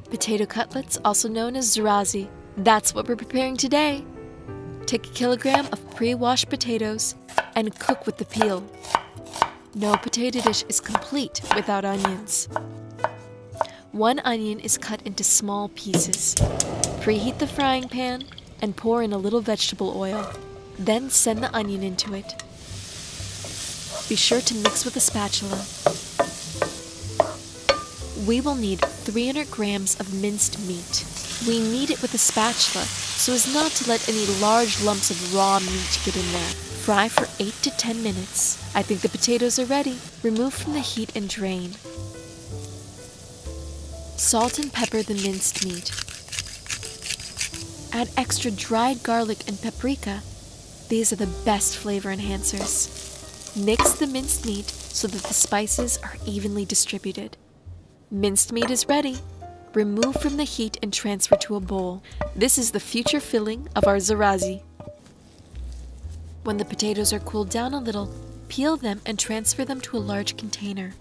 Potato cutlets, also known as zrazi. That's what we're preparing today. Take a kilogram of pre-washed potatoes and cook with the peel. No potato dish is complete without onions. 1 onion is cut into small pieces. Preheat the frying pan and pour in a little vegetable oil. Then send the onion into it. Be sure to mix with a spatula. We will need 300 grams of minced meat. We knead it with a spatula so as not to let any large lumps of raw meat get in there. Fry for 8 to 10 minutes. I think the potatoes are ready. Remove from the heat and drain. Salt and pepper the minced meat. Add extra dried garlic and paprika. These are the best flavor enhancers. Mix the minced meat so that the spices are evenly distributed. Minced meat is ready. Remove from the heat and transfer to a bowl. This is the future filling of our zrazi. When the potatoes are cooled down a little, peel them and transfer them to a large container.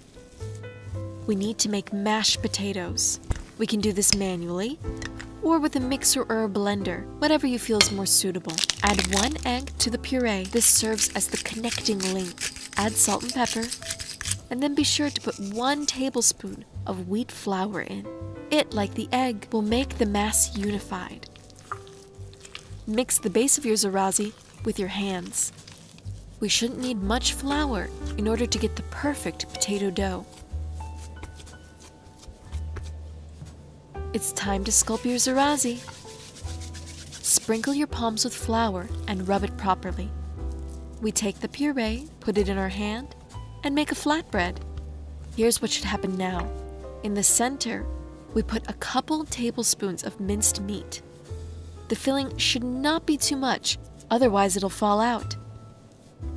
We need to make mashed potatoes. We can do this manually or with a mixer or a blender, whatever you feel is more suitable. Add 1 egg to the puree. This serves as the connecting link. Add salt and pepper, and then be sure to put 1 tablespoon of wheat flour in. It, like the egg, will make the mass unified. Mix the base of your zrazi with your hands. We shouldn't need much flour in order to get the perfect potato dough. It's time to sculpt your zrazi. Sprinkle your palms with flour and rub it properly. We take the puree, put it in our hand, and make a flatbread. Here's what should happen now. In the center, we put a couple tablespoons of minced meat. The filling should not be too much, otherwise it'll fall out.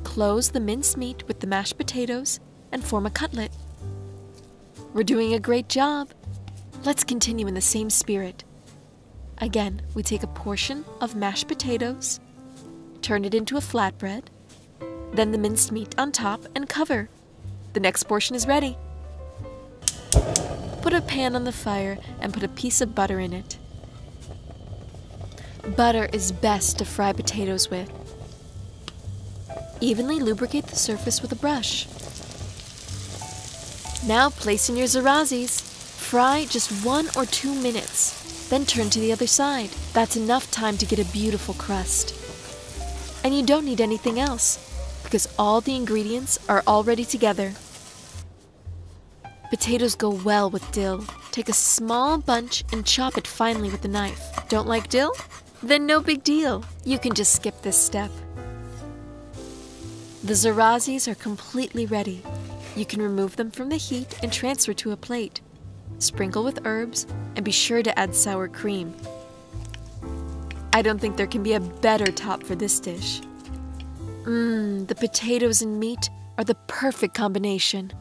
Close the minced meat with the mashed potatoes and form a cutlet. We're doing a great job. Let's continue in the same spirit. Again, we take a portion of mashed potatoes, turn it into a flatbread, then the minced meat on top and cover. The next portion is ready. Put a pan on the fire and put a piece of butter in it. Butter is best to fry potatoes with. Evenly lubricate the surface with a brush. Now place in your zrazis. Fry just 1 or 2 minutes, then turn to the other side. That's enough time to get a beautiful crust. And you don't need anything else, because all the ingredients are already together. Potatoes go well with dill. Take a small bunch and chop it finely with a knife. Don't like dill? Then no big deal. You can just skip this step. The zrazis are completely ready. You can remove them from the heat and transfer to a plate. Sprinkle with herbs, and be sure to add sour cream. I don't think there can be a better top for this dish. The potatoes and meat are the perfect combination.